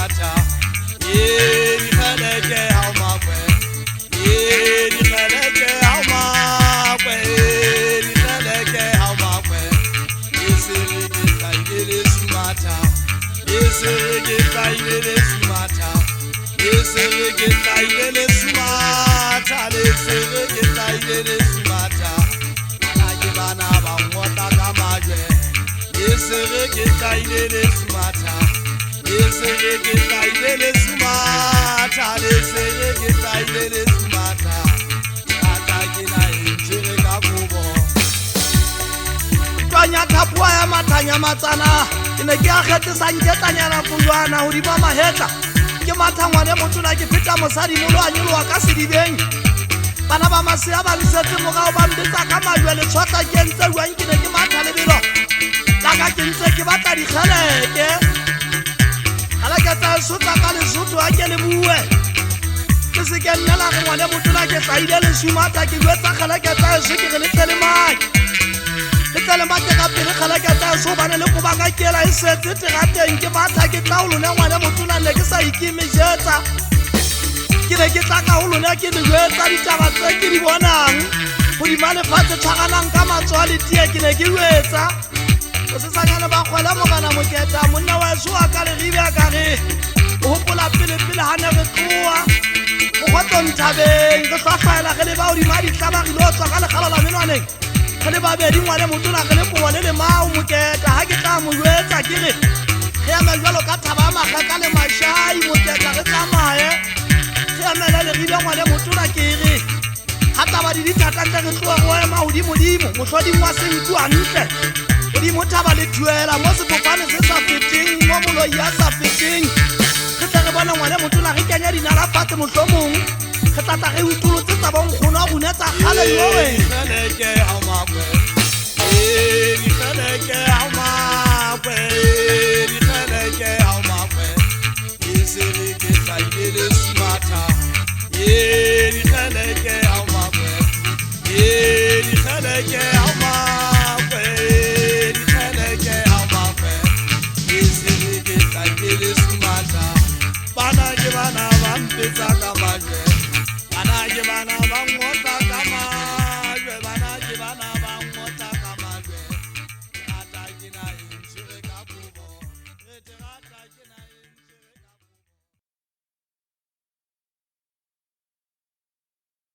sumatha di kgeleke ha o makwe di kgeleke ha o makwe di kgeleke ha o makwe isere ke tlaile sumatha isere ke tlaile sumatha isere ke tlaile sumatha isere ke tlaile sumatha ana ke bana ba ngota ka majwe isere ke tlaile sumatha isere ke tlaile sumatha isere ke tlaile sumatha ata ke na injere ka kubo twanya thapua ya mathanya matsana ine ke a khetse sa nketanyana kulwana ho di ba mahetla ke mathangwane motona ke pheta mosadi molo a nyoloa ka sedibeng bana ba masea ba lisetse mogao ba mbetsa ka majwe le tshwatla ke ntse buang ke ne ke matha lebelo la ka ke ntse ke batla dikgeleke kgeleke tsa sotla ka lesotho a ke le bue ke se ke nnela re ngwane motona ke tlaile lesumatha ke buetsa kgeleke tsa eso ke re le tle le maki le tle le maki ka pele kgeleke tsa eso bane le koba ka kela e setse terateng ke batla ke tla o lone ngwane motona ne ke sa ikemisetsa ke ne ke tla ka ho lona ke le jwetsa ditaba tse ke di bonang hodima lefatshe tshwaranang ka matsoa le tie ke ne ke jwetsa o sesanyane ba kgwela mogana moketa monna wa eso a ka le ribe a ka re o hopola pele ha ne re tloa go gotlonthabeng re hlwahlwaela ge le ba hodima ditlabagile o tswa ka legalo la menwaneng ge le babedi ngwane motona ge le kowa le le mao moketa ha ke tla mo jwetsa ke re ge ame jalo ka thaba magaka le mashai moketa re tsamaye ge amela le ribe ngwane motona ke re ha taba di dithatante re tloa go ema godimodimo mohlodimo wa senku hantle godimo thaba le thuela mo sefofane se sa feteng mo moloi ya sa feteng re tle re bona ngwane motona re kenya dinala fatshe mohlomong re tlatla re utolotse tsa bonkgono a rune tsa kgale yoe dikgeleke ha o makwe dikgeleke ha o makwe dikgeleke ha o makwe isere ke tlaile sumatha dikgeleke ha o makwe dikgeleke ha o makwe dikgeleke ha o makwe isere ke tlaile sumatha bana ke bana ba mpetsa